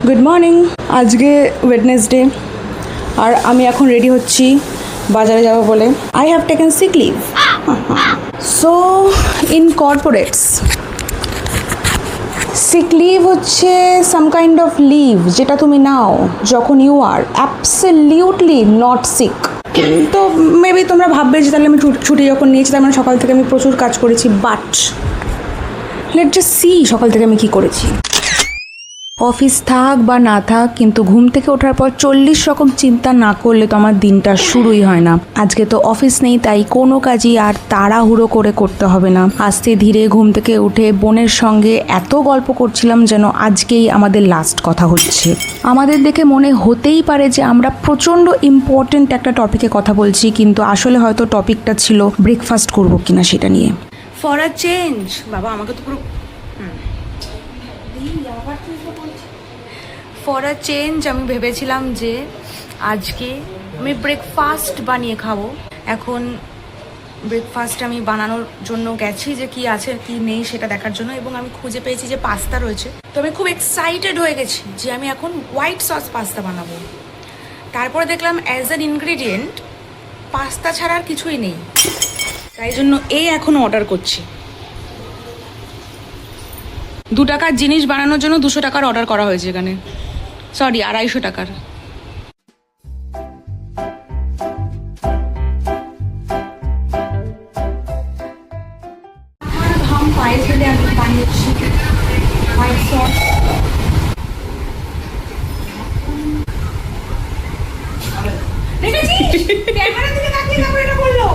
Good morning. আজকে Wednesday আর আমি এখন রেডি হচ্ছি বাজারে যাব বলে। I have taken sick leave. So in corporates sick leave হচ্ছে সাম কাইন্ড অফ লিভ যেটা তুমি নাও যখন you are absolutely not sick. তো মেবি তোমরা ভাববে যে তাহলে আমি ছুটি যখন নিয়েছি তার মানে সকাল থেকে আমি প্রচুর কাজ করেছি, বাট লেট জাস্ট সি সকাল থেকে আমি কী করেছি। অফিস থাক বা না থাক, কিন্তু ঘুম থেকে ওঠার পর 40 রকম চিন্তা না করলে তো আমার দিনটা শুরুই হয় না। আজকে তো অফিস নেই, তাই কোনো কাজই আর তাড়াহুড়ো করে করতে হবে না। আস্তে ধীরে ঘুম থেকে উঠে বোনের সঙ্গে এত গল্প করছিলাম যেন আজকেই আমাদের লাস্ট কথা হচ্ছে। আমাদের দেখে মনে হতেই পারে যে আমরা প্রচণ্ড ইম্পর্টেন্ট একটা টপিকে কথা বলছি, কিন্তু আসলে হয়তো টপিকটা ছিল ব্রেকফাস্ট করবো কিনা সেটা নিয়ে। ফর আ চেঞ্জ বাবা আমাকে তো পুরো ফর আ চেঞ্জ আমি ভেবেছিলাম যে আজকে আমি ব্রেকফাস্ট বানিয়ে খাবো। এখন ব্রেকফাস্ট আমি বানানোর জন্য গেছি যে কি আছে কি নেই সেটা দেখার জন্য, এবং আমি খুঁজে পেয়েছি যে পাস্তা রয়েছে। তো আমি খুব এক্সাইটেড হয়ে গেছি যে আমি এখন হোয়াইট সস পাস্তা বানাবো। তারপরে দেখলাম অ্যাজ অ্যান ইনগ্রিডিয়েন্ট পাস্তা ছাড়া আর কিছুই নেই, তাই জন্য এই এখন অর্ডার করছি। 2 টাকার জিনিস বানানোর জন্য 200 টাকার অর্ডার করা হয়েছে এখানে, সরি 250 টাকার। ঘাম পায়ে ফেলে আমি বানিয়েছি হোয়াইট সস। ক্যামেরা দিকে তাকিয়ে তারপর এটা বললো।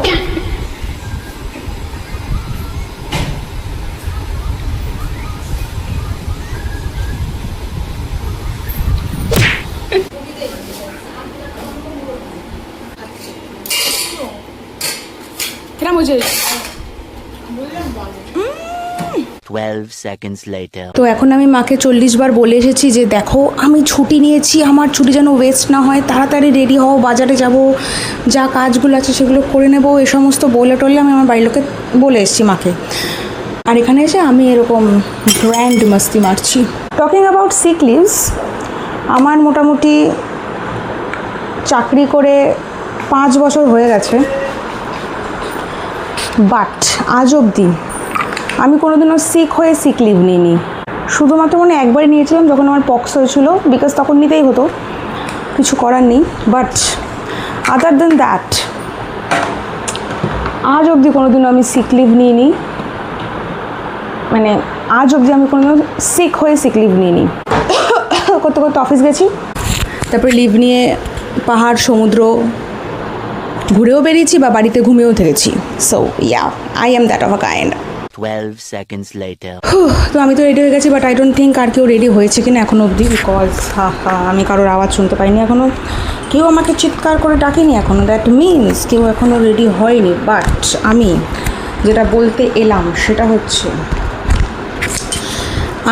কেমন হয়েছে? 12 seconds later. তো এখন আমি মাকে 40 বার বলে এসেছি যে দেখো আমি ছুটি নিয়েছি, আমার ছুটি যেন ওয়েস্ট না হয়, তাড়াতাড়ি রেডি হও, বাজারে যাব, যা কাজগুলো আছে সেগুলো করে নেবো, এ সমস্ত বলে টলে আমি আমার বাড়ির লোকে বলে এসেছি মাকে। আর এখানে এসে আমি এরকম গ্র্যান্ড মাস্তি মারছি। টকিং অ্যাবাউট সিক লিভস, আমার মোটামুটি চাকরি করে 5 বছর হয়ে গেছে, বাট আজ অবধি আমি কোনোদিনও সিক হয়ে সিক লিভ নিইনি। শুধুমাত্র মনে একবারই নিয়েছিলাম যখন আমার পক্স হয়েছিল, বিকজ তখন নিতেই হতো, কিছু করার নেই। বাট আদার দেন দ্যাট আজ অবধি কোনোদিনও আমি সিক লিভ নিইনি, মানে আজ অবধি আমি কোনোদিনও সিক হয়ে সিক লিভ নিইনি। করতে করতে অফিস গেছি, তারপরে লিভ নিয়ে পাহাড় সমুদ্র ঘুরেও বেরিয়েছি বা বাড়িতে ঘুমিয়েও থেকেছি। So yeah, I am that of a kind. 12 seconds later. তো আমি তো রেডি হয়ে গেছি, বাট আই ডোন্ট থিঙ্ক আর কেউ রেডি হয়েছে কিনা এখনো অবধি, বিকজ আমি কারোর আওয়াজ শুনতে পাইনি এখনও, কেউ আমাকে চিৎকার করে ডাকেনি এখনও। দ্যাট মিনস কেউ এখনও রেডি হয়নি। বাট আমি যেটা বলতে এলাম সেটা হচ্ছে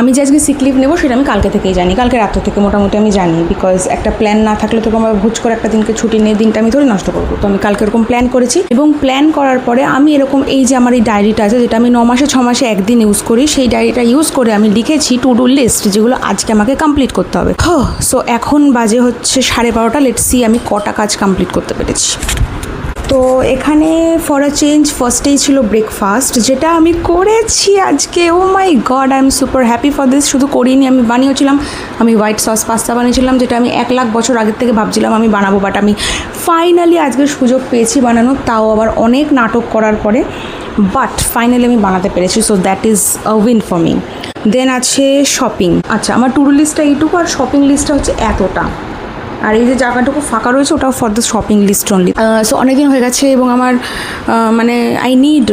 আমি যে আজকে সিক লিভ নেবো সেটা আমি কালকে থেকেই জানি, কালকে রাত্র থেকে মোটামুটি আমি জানি, বিকজ একটা প্ল্যান না থাকলে তো আমার হুট করে একটা দিনকে ছুটি নিয়ে দিনটা আমি ধরে নষ্ট করবো। তো আমি কালকে এরকম প্ল্যান করেছি, এবং প্ল্যান করার পরে আমি এরকম এই যে আমার এই ডায়েরিটা আছে যেটা আমি 9 মাসে 6 মাসে একদিন ইউজ করি, সেই ডায়েরিটা ইউজ করে আমি লিখেছি টু ডু লিস্ট যেগুলো আজকে আমাকে কমপ্লিট করতে হবে। সো এখন বাজে হচ্ছে 12:30, লেটস সি আমি কটা কাজ কমপ্লিট করতে পেরেছি। তো এখানে ফর আ চেঞ্জ ফার্স্টেই ছিল ব্রেকফাস্ট, যেটা আমি করেছি আজকে। Oh my god, I am super happy for this. শুধু করিনি, আমি বানিয়েছিলাম। আমি হোয়াইট সস পাস্তা বানিয়েছিলাম, যেটা আমি 1 লাখ বছর আগের থেকে ভাবছিলাম আমি বানাবো, বাট আমি ফাইনালি আজকে সুযোগ পেয়েছি বানানোর, তাও আবার অনেক নাটক করার পরে, বাট ফাইনালি আমি বানাতে পেরেছি। So that is a win for me. Then আছে শপিং। আচ্ছা, আমার টু ডু লিস্টটা এইটুকু, আর শপিং লিস্টটা হচ্ছে এতটা, আর এই যে জায়গাটুকু ফাঁকা রয়েছে ওটাও for the shopping list only. So অনেকদিন হয়ে গেছে, এবং আমার মানে I need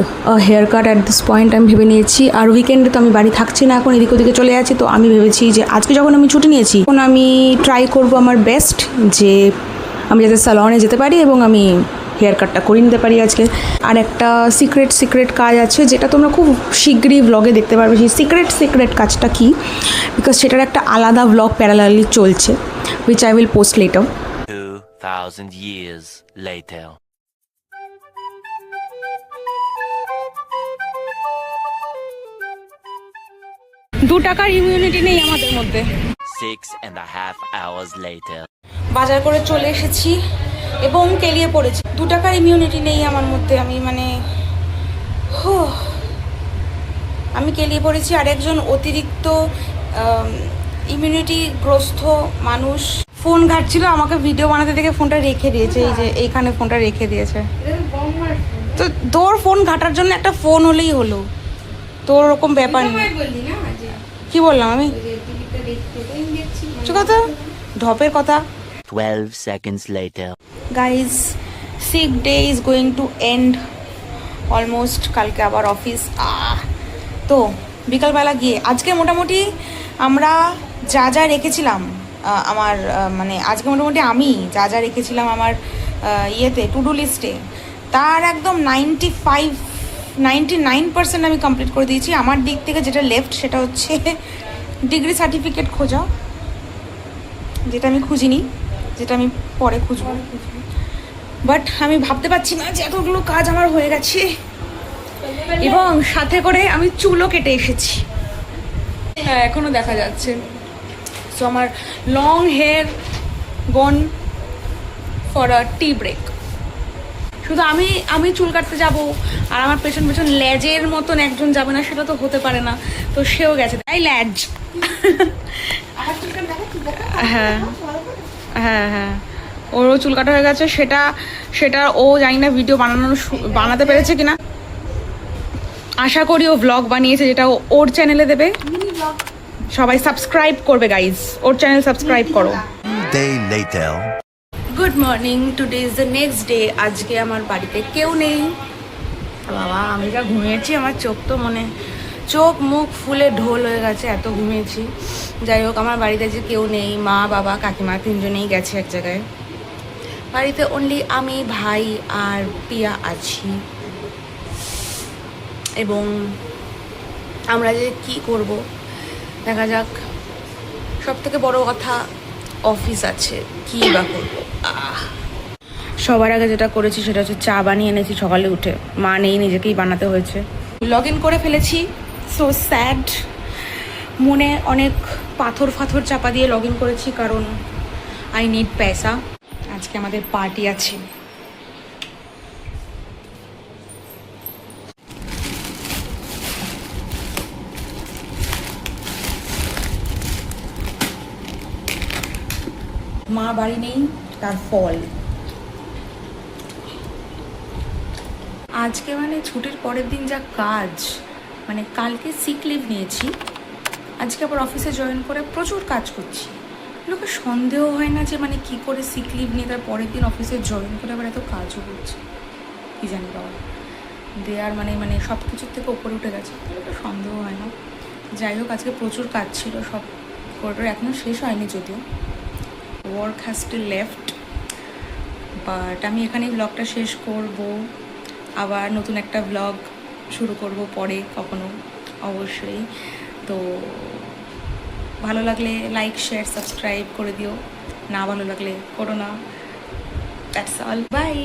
hair cut at this point আমি ভেবে নিয়েছি। আর উইকেন্ডে তো আমি বাড়ি থাকছি না, এখন এদিক ওদিকে চলে যাচ্ছি। তো আমি ভেবেছি যে আজকে যখন আমি ছুটি নিয়েছি তখন আমি ট্রাই করবো আমার বেস্ট যে আমি যাতে স্যালনে যেতে পারি এবং আমি হেয়ার কাটটা করে নিতে পারি আজকে। আর একটা সিক্রেট কাজ আছে যেটা তোমরা খুব শীঘ্রই ব্লগে দেখতে পারবে। সেই সিক্রেট কাজটা কি, বিকজ সেটার একটা আলাদা ব্লগ প্যারালালি চলছে, which I will post later. 2000 years later. 2 টাকার ইমিউনিটি নেই আমাদের মধ্যে। 6.5 hours later. বাজার করে চলে এসেছি এবং কেলিয়ে পড়েছি। 2 টাকার ইমিউনিটি নেই আমার মধ্যে, আমি মানে আমি কেলিয়ে পড়েছি। আর একজন অতিরিক্ত ইমিউনিটিগ্রস্ত মানুষ ফোন ঘাটছিল, আমাকে ভিডিও বানাতে দেখে ফোনটা রেখে দিয়েছে, এই যে এইখানে ফোনটা রেখে দিয়েছে। তো তোর ফোন ঘাটার জন্য একটা ফোন হলেই হলো, তোর ওরকম ব্যাপার নেই। কি বললাম আমি? কথা ঢপের কথা। 12 seconds later. Guys, sick day is going to end almost. কালকে আবার অফিস। তো বিকালবেলা গিয়ে আজকে মোটামুটি আমরা যা যা রেখেছিলাম আমার মানে আজকে মোটামুটি আমি যা যা রেখেছিলাম আমার ইয়েতে টু ডু লিস্টে, তার একদম 99% আমি কমপ্লিট করে দিয়েছি। আমার দিক থেকে যেটা লেফট সেটা হচ্ছে ডিগ্রি সার্টিফিকেট খোঁজা, যেটা আমি খুঁজিনি, যেটা আমি পরে খুঁজবো। বাট আমি ভাবতে পারছি না যে এতগুলো কাজ আমার হয়ে গেছে, এবং সাথে করে আমি চুলও কেটে এসেছি। হ্যাঁ, এখনো দেখা যাচ্ছে। সো আমার long hair gone for a tea break. শুধু আমি চুল কাটতে যাব আর আমার পেছন পেছন ল্যাজের মতন একজন যাবে না, সেটা তো হতে পারে না। তো সেও গেছে, তাই ল্যাজ। হ্যাঁ হ্যাঁ হ্যাঁ, ওরও চুল কাটা হয়ে গেছে। সেটা ও জানি না ভিডিও বানাতে পেরেছে কিনা। আশা করি ও ভ্লগ বানিয়েছে, যেটা ওর চ্যানেলে দেবে। সবাই সাবস্ক্রাইব করবে গাইজ, ওর চ্যানেল সাবস্ক্রাইব করো। Day later. Good morning, today is the next day. আজকে আমার বাড়িতে কেউ নেই। বাবা, আমি যা ঘুমিয়েছি, আমার চোখ মুখ ফুলে ঢোল হয়ে গেছে, এত ঘুমিয়েছি। যাই হোক, আমার বাড়িতে যে কেউ নেই, মা বাবা কাকিমা তিনজনেই গেছে এক জায়গায়। বাড়িতে অনলি আমি, ভাই আর পিয়া আছি। এবং আমরা যে কি করব দেখা যাক। সব থেকে বড় কথা, অফিস আছে, কি বা করবো। সবার আগে যেটা করেছি সেটা হচ্ছে চা বানিয়ে এনেছি সকালে উঠে। মা নেই, নিজেকেই বানাতে হয়েছে। লগ ইন করে ফেলেছি, সো স্যাড। মনে অনেক পাথর চাপা দিয়ে লগ ইন করেছি, কারণ আই নিড পয়সা। আজকে আমাদের পার্টি আছে। মা বাড়ি নেই, তার ফল। আজকে মানে ছুটির পরের দিন যা কাজ, মানে কালকে সিক লিভ নিয়েছি, আজকে আবার অফিসে জয়েন করে প্রচুর কাজ করছি। লোকের সন্দেহ হয় না যে মানে কি করে সিক লিভ নিয়ে তার পরের দিন অফিসে জয়েন করে আবার এত কাজও করছে। কি জানি বাবা, দেয়ার মানে সব কিছুর থেকে ওপরে উঠে গেছে, লোকের সন্দেহ হয় না। যাই হোক, আজকে প্রচুর কাজ ছিল, সব কোয়ার্টার এখনও শেষ হয়নি যদিও। Work has still left, but আমি এখানেই ব্লগটা শেষ করব। আবার নতুন একটা ব্লগ শুরু করব পরে কখনো, অবশ্যই। তো ভালো লাগলে লাইক শেয়ার সাবস্ক্রাইব করে দিও, না ভালো লাগলে করো না। That's all, by.